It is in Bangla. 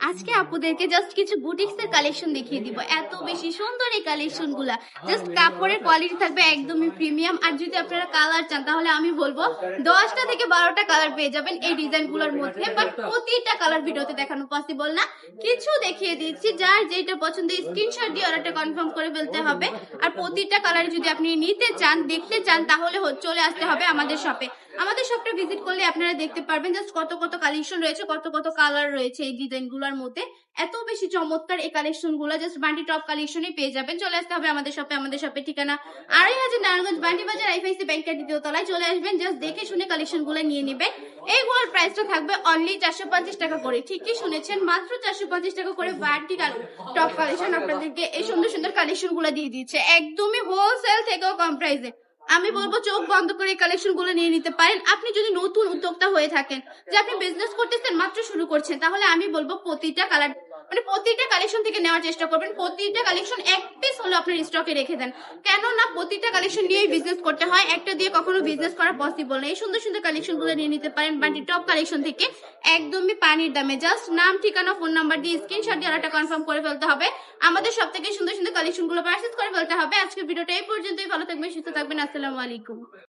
আজকে আপুদেরকে জাস্ট কিছু বুটিক্স এর কালেকশন দেখিয়ে দিব। এত বেশি সুন্দর এই কালেকশন গুলা, জাস্ট কাপড়ের কোয়ালিটি থাকবে একদমই প্রিমিয়াম। আর যদি আপনারা কালার চান তাহলে আমি বলবো 10টা থেকে 12টা কালার পেয়ে যাবেন এই ডিজাইন গুলোর মধ্যে। বাট প্রতিটা কালার ভিডিওতে দেখানো পসিবল না, কিছু দেখিয়ে দিচ্ছি। যার যেটা পছন্দ স্ক্রিনশট দিয়ে অর্ডারটা কনফার্ম করে ফেলতে হবে। আর প্রতিটা কালার যদি আপনি নিতে চান, দেখতে চান, তাহলে চলে আসতে হবে আমাদের শপে। আমাদের শপটা ভিজিট করলে আপনারা দেখতে পারবেন জাস্ট কত কত কালেকশন রয়েছে, কত কত কালার রয়েছে এই ডিজাইন গুলোর মধ্যে। এত বেশি চমৎকার এই কালেকশন গুলো জাস্ট বান্টি টপ কালেকশনই পেয়ে যাবেন। চলে আসতে হবে আমাদের শপে। আমাদের শপের ঠিকানা 2.5 নারায়ণগঞ্জ বান্টি বাজার আইফাইসি ব্যাংকের দ্বিতীয় তলায়। চলে আসবেন, জাস্ট দেখে শুনে কালেকশন গুলো নিয়ে নেবেন। এইগুলোর প্রাইসটা থাকবে অনলি 450 টাকা করে। ঠিকই শুনেছেন, মাত্র 450 টাকা করে বান্টি টপ কালেকশন আপনাদেরকে এই সুন্দর সুন্দর কালেকশন গুলো দিয়ে দিচ্ছে একদমই হোলসেল থেকেও কম প্রাইসে। আমি বলবো চোখ বন্ধ করে কালেকশন গুলো নিয়ে নিতে পারেন। আপনি যদি নতুন উদ্যোক্তা হয়ে থাকেন, যে আপনি বিজনেস করতেছেন, মাত্র শুরু করছেন, তাহলে আমি বলবো প্রতিটা কালার প্রতিটা কালেকশন থেকে নেওয়ার চেষ্টা করবেন। প্রতিটা কালেকশন এক পিস হলো আপনার স্টকে রেখে দেন, কেননা প্রতিটা কালেকশন নিয়েই বিজনেস করতে হয়, একটা দিয়ে কখনো বিজনেস করা পসিবল না। এই সুন্দর সুন্দর কালেকশন গুলো নিয়ে নিতে পারেন বান্টি টপ কালেকশন থেকে একদমই পানির দামে। জাস্ট নাম, ঠিকানা, ফোন নাম্বার দিয়ে স্ক্রিনশট দিয়ে অর্ডারটা কনফার্ম করে ফেলতে হবে। আমাদের সব থেকে সুন্দর সুন্দর কালেকশন গুলো পারচেজ করে ফেলতে হবে। আজকে ভিডিওটা এই পর্যন্তই। ভালো থাকবেন, সুস্থ থাকবেন। আসসালামু আলাইকুম।